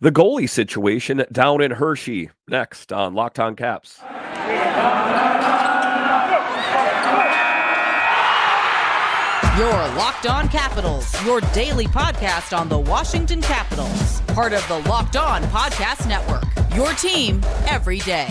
The goalie situation down in Hershey. Next on Locked On Caps. Your Locked On Capitals, your daily podcast on the Washington Capitals. Part of the Locked On Podcast Network. Your team every day.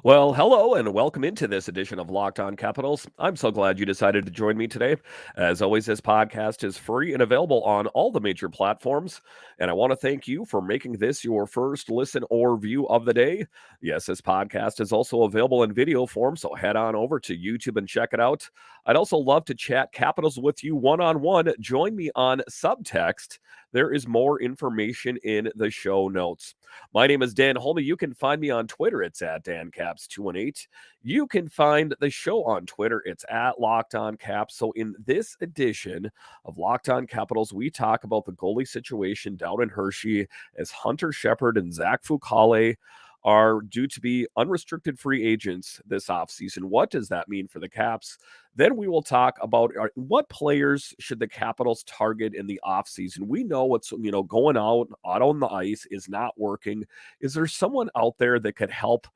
Well, hello and welcome into this edition of Locked On Capitals. I'm so glad you decided to join me today. As always, this podcast is free and available on all the major platforms. And I want to thank you for making this your first listen or view of the day. Yes, this podcast is also available in video form, so head on over to YouTube and check it out. I'd also love to chat Capitals with you one-on-one. Join me on Subtext. There is more information in the show notes. My name is Dan Holme. You can find me on Twitter. It's at DanCaps218. You can find the show on Twitter. It's at Locked On Caps. So in this edition of Locked On Capitals, we talk about the goalie situation down in Hershey as Hunter Shepard and Zach Fucale are due to be unrestricted free agents this offseason. What does that mean for the Caps? Then we will talk about what players should the Capitals target in the offseason. We know what's going out on the ice is not working. Is there someone out there that could help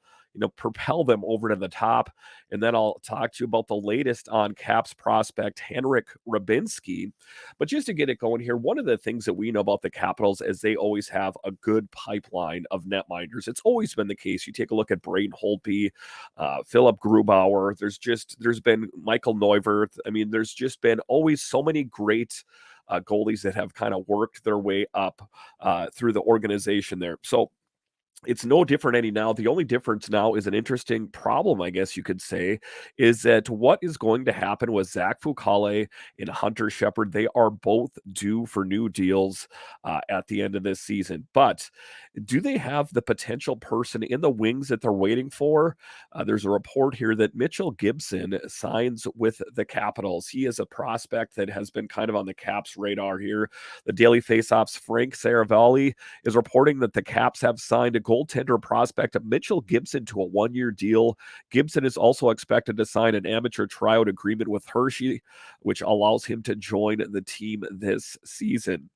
propel them over to the top? And then I'll talk to you about the latest on Caps prospect Henrik Rybinski. But just to get it going here, one of the things that we know about the Capitals is they always have a good pipeline of netminders. It's always been the case. You take a look at Braden Holtby, Philip Grubauer. There's been Michael Neuvirth. I mean, there's just been always so many great goalies that have kind of worked their way up through the organization there. So it's no different any now. The only difference now is an interesting problem, I guess you could say, is that what is going to happen with Zach Fucale and Hunter Shepard. They are both due for new deals at the end of this season. But do they have the potential person in the wings that they're waiting for? There's a report here that Mitchell Gibson signs with the Capitals. He is a prospect that has been kind of on the Caps radar here. The Daily Faceoff's Frank Seravalli is reporting that the Caps have signed a goaltender prospect Mitchell Gibson to a one-year deal. Gibson is also expected to sign an amateur tryout agreement with Hershey, which allows him to join the team this season.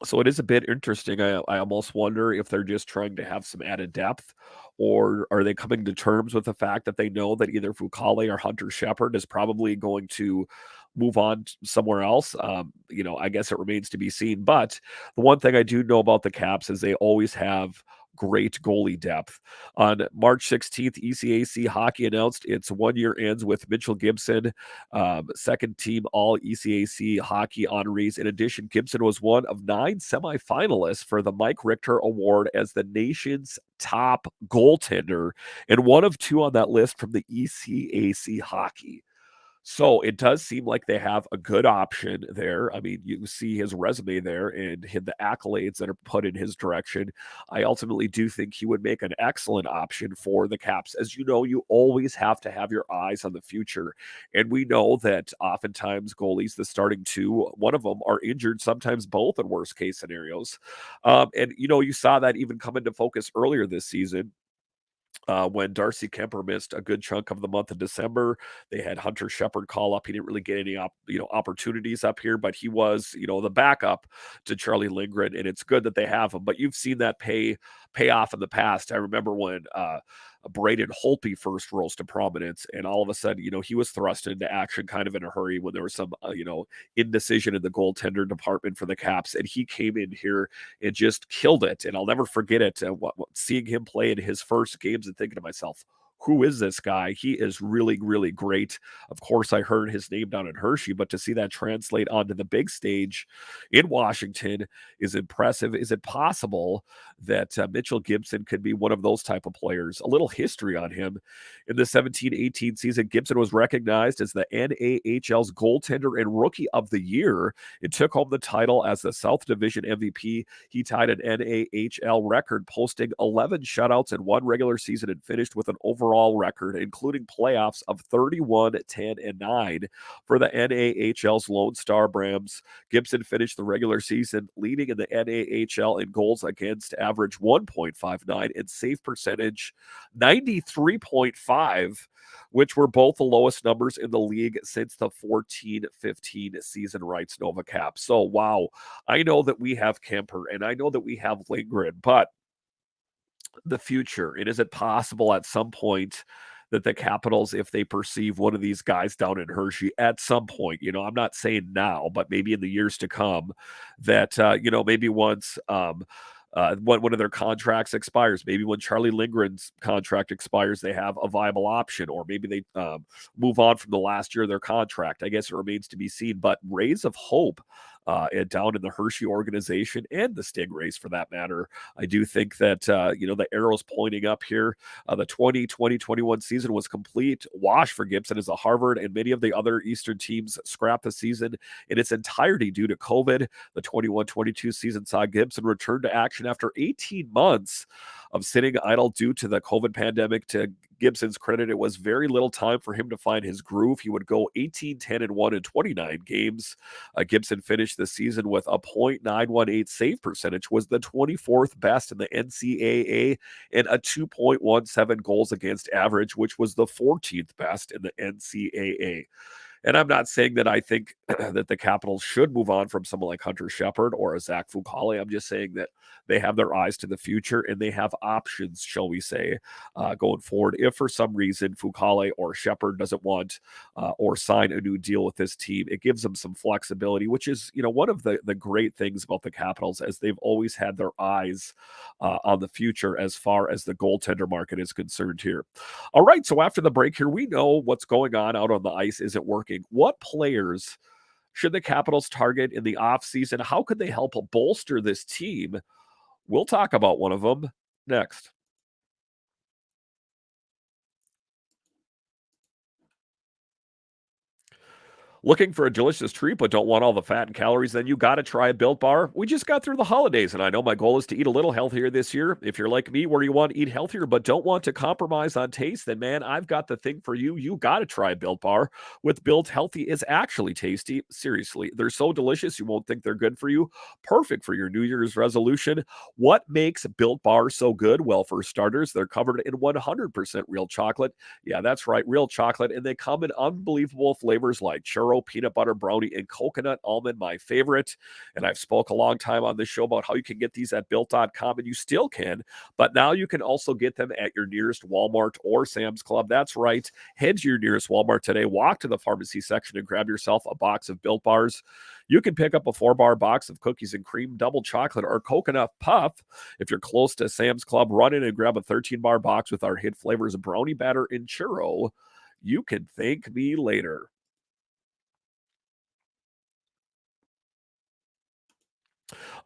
So it is a bit interesting. I almost wonder if they're just trying to have some added depth, or are they coming to terms with the fact that they know that either Fucale or Hunter Shepard is probably going to move on somewhere else. I guess it remains to be seen. But the one thing I do know about the Caps is they always have great goalie depth. On March 16th, ECAC Hockey announced its 1 year ends with Mitchell Gibson, second team all ECAC Hockey honorees. In addition, Gibson was one of 9 semifinalists for the Mike Richter Award as the nation's top goaltender, and one of 2 on that list from the ECAC Hockey. So it does seem like they have a good option there. I mean, you see his resume there and the accolades that are put in his direction. I ultimately do think he would make an excellent option for the Caps. As you know, you always have to have your eyes on the future. And we know that oftentimes goalies, the starting 2, one of them are injured, sometimes both in worst case scenarios. You saw that even come into focus earlier this season. When Darcy Kemper missed a good chunk of the month of December, they had Hunter Shepard call up. He didn't really get any opportunities up here, but he was the backup to Charlie Lindgren, and it's good that they have him. But you've seen that pay off in the past. I remember when Braden Holtby first rose to prominence, and all of a sudden, he was thrust into action kind of in a hurry when there was some indecision in the goaltender department for the Caps, and he came in here and just killed it. And I'll never forget it. Seeing him play in his first games and thinking to myself, who is this guy? He is really, really great. Of course, I heard his name down in Hershey, but to see that translate onto the big stage in Washington is impressive. Is it possible that Mitchell Gibson could be one of those type of players? A little history on him. In the 17-18 season, Gibson was recognized as the NAHL's goaltender and rookie of the year. It took home the title as the South Division MVP. He tied an NAHL record, posting 11 shutouts in one regular season and finished with an overall record, including playoffs of 31, 10, and 9 for the NAHL's Lone Star Brams. Gibson finished the regular season leading in the NAHL in goals against average 1.59 and save percentage 93.5, which were both the lowest numbers in the league since the 14-15 season, writes Novacap. So, wow, I know that we have Kemper and I know that we have Lindgren, but the future, and is it possible at some point that the Capitals, if they perceive one of these guys down in Hershey at some point, I'm not saying now, but maybe in the years to come, that, maybe once one of their contracts expires, maybe when Charlie Lindgren's contract expires, they have a viable option, or maybe they move on from the last year of their contract. I guess it remains to be seen, but rays of hope and down in the Hershey organization and the Stingrays for that matter. I do think that, the arrow's pointing up here. The 2020-21 season was complete wash for Gibson as a Harvard and many of the other Eastern teams scrapped the season in its entirety due to COVID. The 21-22 season saw Gibson return to action after 18 months of sitting idle due to the COVID pandemic. To Gibson's credit, it was very little time for him to find his groove. He would go 18-10-1 in 29 games. Gibson finished the season with a .918 save percentage, was the 24th best in the NCAA, and a 2.17 goals against average, which was the 14th best in the NCAA. And I'm not saying that I think that the Capitals should move on from someone like Hunter Shepard or a Zach Fucale. I'm just saying that they have their eyes to the future and they have options, shall we say, going forward. If for some reason Fucale or Shepard doesn't want or sign a new deal with this team, it gives them some flexibility, which is, one of the great things about the Capitals, as they've always had their eyes on the future as far as the goaltender market is concerned here. All right, so after the break here, we know what's going on out on the ice isn't working. What players should the Capitals target in the offseason? How could they help bolster this team? We'll talk about one of them next. Looking for a delicious treat but don't want all the fat and calories? Then you got to try a Built Bar. We just got through the holidays, and I know my goal is to eat a little healthier this year. If you're like me, where you want to eat healthier but don't want to compromise on taste, then man, I've got the thing for you. You got to try Built Bar. With Built, healthy is actually tasty. Seriously, they're so delicious you won't think they're good for you. Perfect for your New Year's resolution. What makes Built Bar so good? Well, for starters, they're covered in 100% real chocolate. Yeah, that's right, real chocolate, and they come in unbelievable flavors like churro, peanut butter brownie, and coconut almond, my favorite. And I've spoke a long time on this show about how you can get these at built.com, and you still can, but now you can also get them at your nearest Walmart or Sam's Club. That's right. Head to your nearest Walmart today, walk to the pharmacy section and grab yourself a box of Built Bars. You can pick up a 4-bar box of cookies and cream, double chocolate, or coconut puff. If you're close to Sam's Club, run in and grab a 13-bar box with our hit flavors of brownie batter and churro. You can thank me later.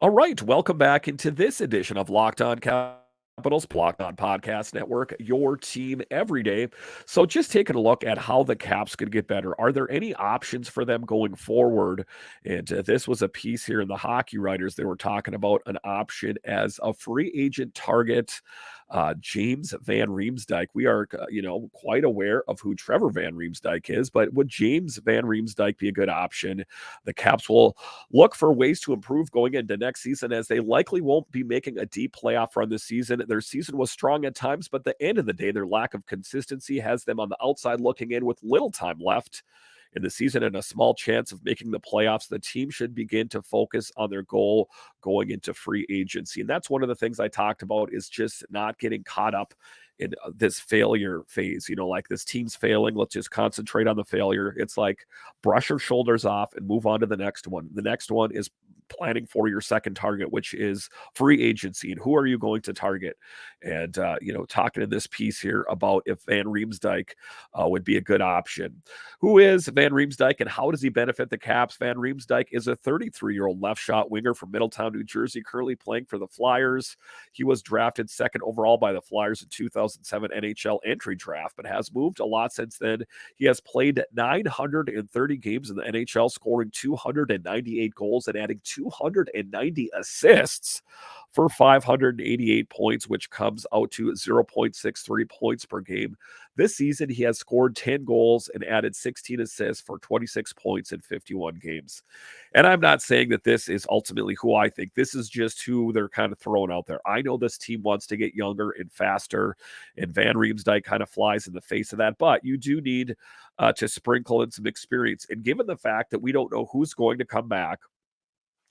All right, welcome back into this edition of Locked On Capitals, Locked On Podcast Network, your team every day. So just taking a look at how the Caps could get better. Are there any options for them going forward? And this was a piece here in the Hockey Writers. They were talking about an option as a free agent target. James van Riemsdyk. We are, quite aware of who Trevor van Riemsdyk is, but would James van Riemsdyk be a good option? The Caps will look for ways to improve going into next season, as they likely won't be making a deep playoff run this season. Their season was strong at times, but at the end of the day, their lack of consistency has them on the outside looking in with little time left in the season and a small chance of making the playoffs. The team should begin to focus on their goal going into free agency. And that's one of the things I talked about, is just not getting caught up in this failure phase. Like this team's failing, let's just concentrate on the failure. It's like brush your shoulders off and move on to the next one. The next one is planning for your second target, which is free agency, and who are you going to target? And talking in this piece here about if Van Riemsdyk would be a good option. Who is Van Riemsdyk and how does he benefit the Caps? Van Riemsdyk is a 33-year-old left shot winger from Middletown, New Jersey, currently playing for the Flyers. He was drafted second overall by the Flyers in 2007 NHL entry draft, but has moved a lot since then. He has played 930 games in the NHL, scoring 298 goals and adding 290 assists for 588 points, which comes out to 0.63 points per game. This season, he has scored 10 goals and added 16 assists for 26 points in 51 games. And I'm not saying that this is ultimately who I think. This is just who they're kind of throwing out there. I know this team wants to get younger and faster, and Van Riemsdyk kind of flies in the face of that. But you do need to sprinkle in some experience. And given the fact that we don't know who's going to come back,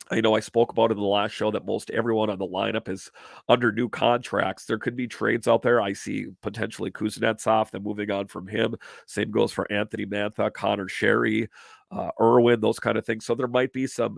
I know I spoke about in the last show that most everyone on the lineup is under new contracts. There could be trades out there. I see potentially Kuznetsov, then moving on from him. Same goes for Anthony Mantha, Connor Sherry, Irwin, those kind of things. So there might be some,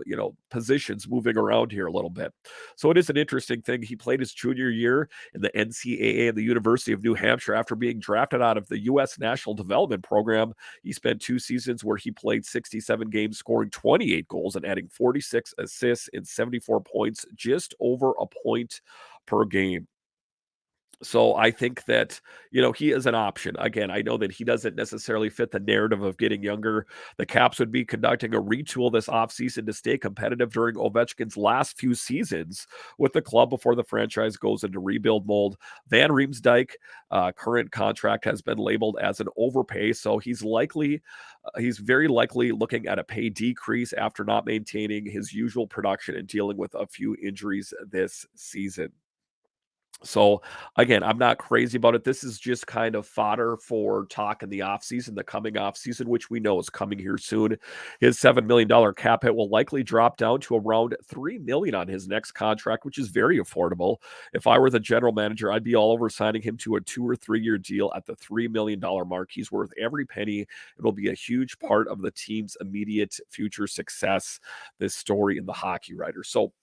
positions moving around here a little bit. So it is an interesting thing. He played his junior year in the NCAA and the University of New Hampshire after being drafted out of the U.S. National Development Program. He spent 2 seasons where he played 67 games, scoring 28 goals and adding 46 assists and 74 points, just over a point per game. So I think that, he is an option. Again, I know that he doesn't necessarily fit the narrative of getting younger. The Caps would be conducting a retool this offseason to stay competitive during Ovechkin's last few seasons with the club before the franchise goes into rebuild mode. Van Riemsdyk, current contract has been labeled as an overpay, so he's very likely looking at a pay decrease after not maintaining his usual production and dealing with a few injuries this season. So again, I'm not crazy about it. This is just kind of fodder for talk in the offseason, the coming offseason, which we know is coming here soon. His $7 million cap hit will likely drop down to around $3 million on his next contract, which is very affordable. If I were the general manager, I'd be all over signing him to a 2 or 3 year deal at the $3 million mark. He's worth every penny. It'll be a huge part of the team's immediate future success, this story in the Hockey Writer. So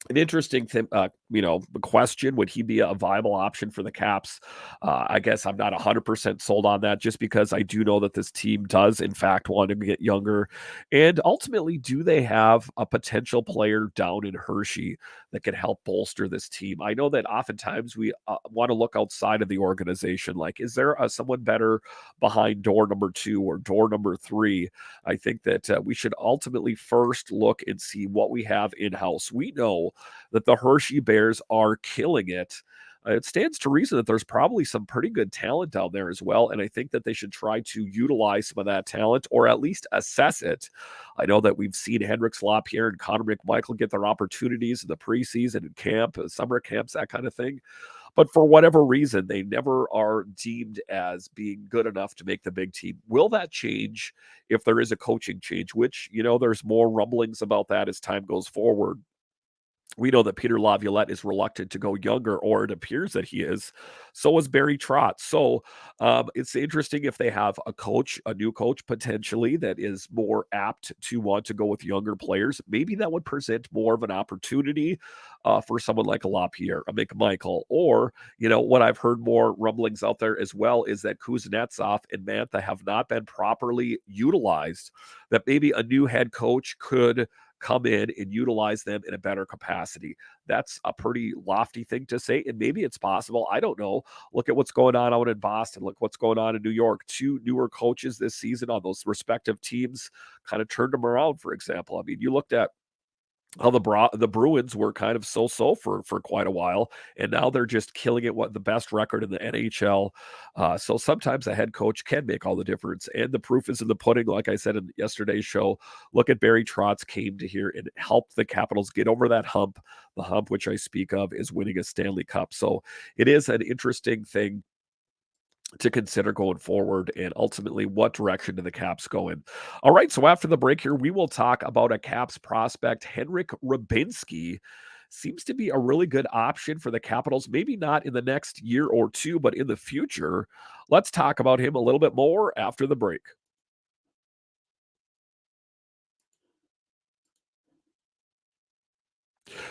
an interesting thing, the question, would he be a viable option for the Caps? I guess I'm not 100% sold on that, just because I do know that this team does, in fact, want to get younger. And ultimately, do they have a potential player down in Hershey that can help bolster this team? I know that oftentimes we want to look outside of the organization. Like, is there someone better behind door number 2 or door number 3? I think that we should ultimately first look and see what we have in-house. We know that the Hershey Bears are killing it. It stands to reason that there's probably some pretty good talent down there as well, and I think that they should try to utilize some of that talent, or at least assess it. I know that we've seen Henrik Rybinski and Connor McMichael get their opportunities in the preseason and camp, summer camps, that kind of thing. But for whatever reason, they never are deemed as being good enough to make the big team. Will that change if there is a coaching change, which, there's more rumblings about that as time goes forward? We know that Peter Laviolette is reluctant to go younger, or it appears that he is. So is Barry Trotz. So it's interesting if they have a new coach potentially that is more apt to want to go with younger players. Maybe that would present more of an opportunity for someone like a LaPierre, a McMichael, or, what I've heard more rumblings out there as well is that Kuznetsov and Mantha have not been properly utilized, that maybe a new head coach could come in and utilize them in a better capacity. That's a pretty lofty thing to say, and maybe it's possible. I don't know. Look at what's going on out in Boston. Look what's going on in New York. 2 newer coaches this season on those respective teams kind of turned them around, for example. I mean, you looked at how the Bruins were kind of so-so for quite a while, and now they're just killing it, the best record in the NHL. So sometimes a head coach can make all the difference, and the proof is in the pudding. Like I said in yesterday's show, look at Barry Trotz came to here and helped the Capitals get over that hump. The hump which I speak of is winning a Stanley Cup. So it is an interesting thing to consider going forward, and ultimately what direction do the Caps go in. All right, so after the break here, we will talk about a Caps prospect. Henrik Rybinski seems to be a really good option for the Capitals, maybe not in the next year or two, but in the future. Let's talk about him a little bit more after the break.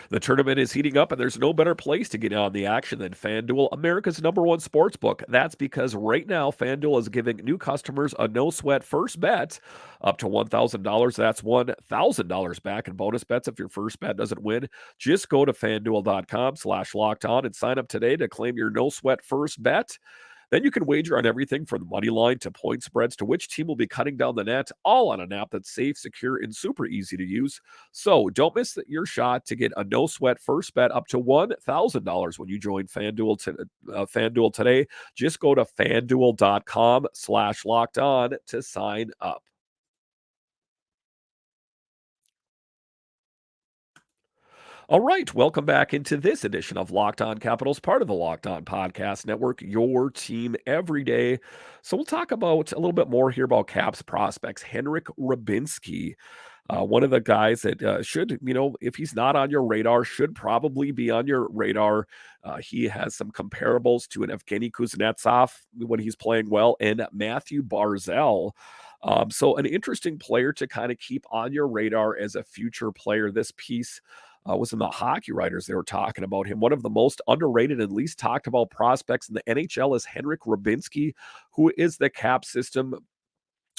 The tournament is heating up, and there's no better place to get on the action than FanDuel, America's #1 sports book. That's because right now, FanDuel is giving new customers a no-sweat first bet up to $1,000. That's $1,000 back in bonus bets if your first bet doesn't win. Just go to FanDuel.com/locked on and sign up today to claim your no-sweat first bet. Then you can wager on everything from the money line to point spreads to which team will be cutting down the net, all on an app that's safe, secure, and super easy to use. So don't miss your shot to get a no sweat first bet up to $1,000 when you join FanDuel today. Just go to fanduel.com/locked on to sign up. All right, welcome back into this edition of Locked On Capitals, part of the Locked On Podcast Network, your team every day. So we'll talk about a little bit more here about Caps prospects. Henrik Rybinski, one of the guys that should, if he's not on your radar, should probably be on your radar. He has some comparables to an Evgeny Kuznetsov when he's playing well, and Matthew Barzal. So an interesting player to kind of keep on your radar as a future player. This piece was in the Hockey Writers. They were talking about him. One of the most underrated and least talked about prospects in the NHL is Henrik Rybinski, who is the cap system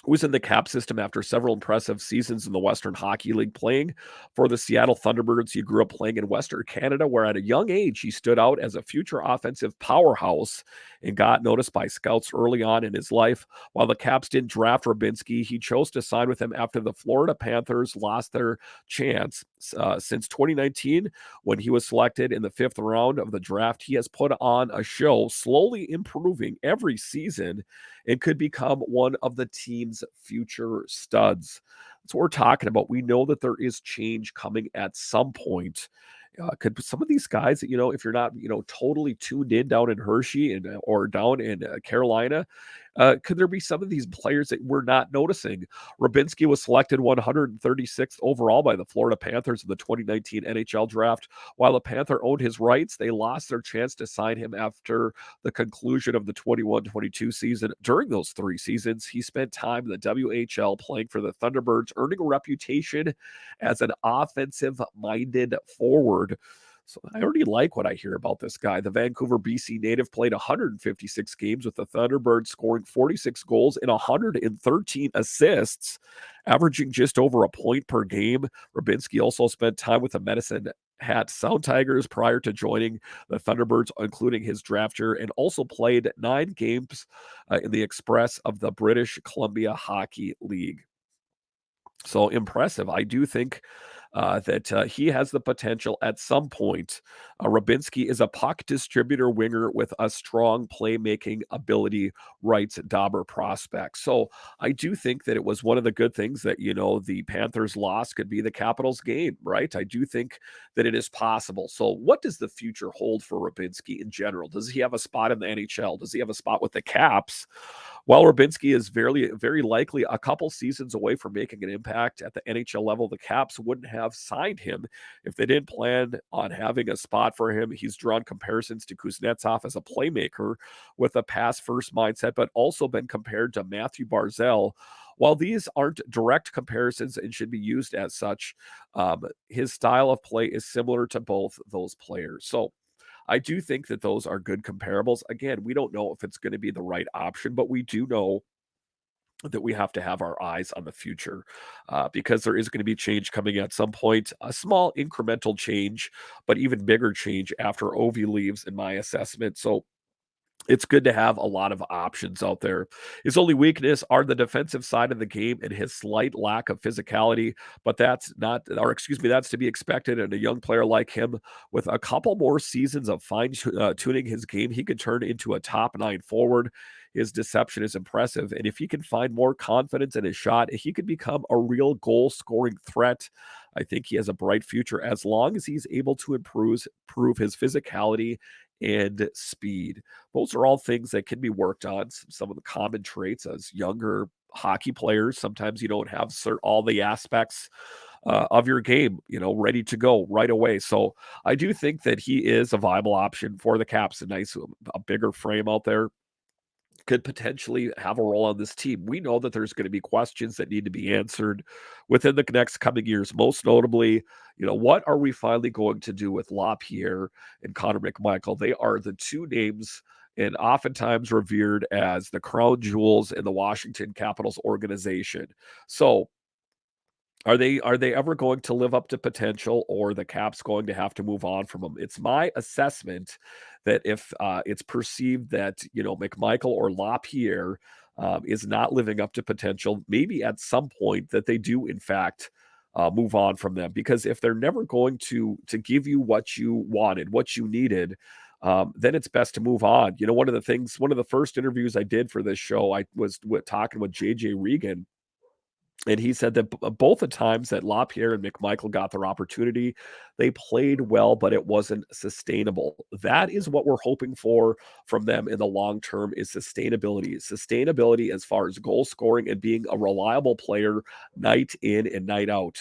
who was in the cap system after several impressive seasons in the Western Hockey League playing for the Seattle Thunderbirds. He grew up playing in Western Canada, where at a young age he stood out as a future offensive powerhouse and got noticed by scouts early on in his life. While the Caps didn't draft Rybinski, he chose to sign with them after the Florida Panthers lost their chance. Since 2019, when he was selected in the 5th round of the draft, he has put on a show, slowly improving every season and could become one of the team's future studs. That's what we're talking about. We know that there is change coming at some point. Could some of these guys, if you're not, totally tuned in down in Hershey or down in Carolina, could there be some of these players that we're not noticing? Rybinski was selected 136th overall by the Florida Panthers in the 2019 NHL draft. While the Panther owned his rights, they lost their chance to sign him after the conclusion of the 21-22 season. During those 3 seasons, he spent time in the WHL playing for the Thunderbirds, earning a reputation as an offensive-minded forward. So I already like what I hear about this guy. The Vancouver, BC native played 156 games with the Thunderbirds, scoring 46 goals and 113 assists, averaging just over a point per game. Rybinski also spent time with the Medicine Hat Sound Tigers prior to joining the Thunderbirds, including his draft year, and also played 9 games in the Express of the British Columbia Hockey League. So impressive. I do think that he has the potential at some point. Rybinski is a puck distributor winger with a strong playmaking ability, writes Dauber Prospect. So I do think that it was one of the good things that, the Panthers' loss could be the Capitals' gain, right? I do think that it is possible. So what does the future hold for Rybinski in general? Does he have a spot in the NHL? Does he have a spot with the Caps? While Rybinski is very, very likely a couple seasons away from making an impact at the NHL level, the Caps wouldn't have signed him if they didn't plan on having a spot for him. He's drawn comparisons to Kuznetsov as a playmaker with a pass-first mindset, but also been compared to Matthew Barzal. While these aren't direct comparisons and should be used as such, his style of play is similar to both those players. So I do think that those are good comparables. Again, we don't know if it's going to be the right option, but we do know that we have to have our eyes on the future because there is going to be change coming at some point, a small incremental change, but even bigger change after Ovi leaves, in my assessment. So it's good to have a lot of options out there. His only weakness are the defensive side of the game and his slight lack of physicality, but that's to be expected in a young player like him. With a couple more seasons of fine-tuning his game, he could turn into a top-9 forward. His deception is impressive, and if he can find more confidence in his shot, he could become a real goal-scoring threat. I think he has a bright future as long as he's able to prove his physicality and speed. Those are all things that can be worked on. Some of the common traits as younger hockey players. Sometimes you don't have all the aspects of your game, ready to go right away. So I do think that he is a viable option for the Caps. A bigger frame out there could potentially have a role on this team. We know that there's going to be questions that need to be answered within the next coming years. Most notably, what are we finally going to do with LaPierre and Connor McMichael? They are the 2 names and oftentimes revered as the crown jewels in the Washington Capitals organization. So Are they ever going to live up to potential, or the Caps going to have to move on from them? It's my assessment that if it's perceived that McMichael or LaPierre is not living up to potential, maybe at some point that they do in fact move on from them. Because if they're never going to give you what you wanted, what you needed, then it's best to move on. One of the first interviews I did for this show, I was talking with JJ Regan. And he said that both the times that LaPierre and McMichael got their opportunity, they played well, but it wasn't sustainable. That is what we're hoping for from them in the long term, is sustainability. Sustainability as far as goal scoring and being a reliable player night in and night out.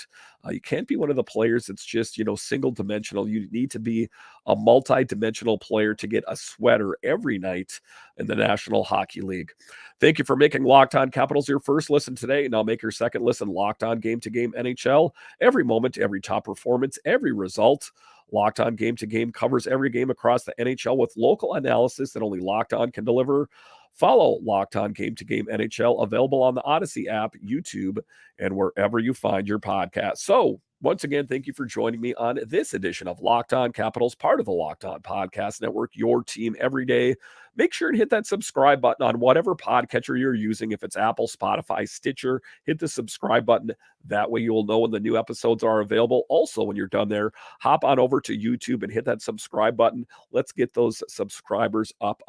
You can't be one of the players that's just, single dimensional. You need to be a multi-dimensional player to get a sweater every night in the National Hockey League. Thank you for making Locked On Capitals your first listen today. Now make your second listen Locked On Game to Game NHL. Every moment, every top performance, every result. Locked On Game to Game covers every game across the NHL with local analysis that only Locked On can deliver. Follow Locked On Game to Game NHL, available on the Odyssey app, YouTube, and wherever you find your podcast. So, once again, thank you for joining me on this edition of Locked On Capitals, part of the Locked On Podcast Network, your team every day. Make sure to hit that subscribe button on whatever podcatcher you're using. If it's Apple, Spotify, Stitcher, hit the subscribe button. That way you will know when the new episodes are available. Also, when you're done there, hop on over to YouTube and hit that subscribe button. Let's get those subscribers up.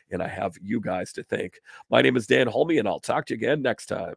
And I have you guys to thank. My name is Dan Holme, and I'll talk to you again next time.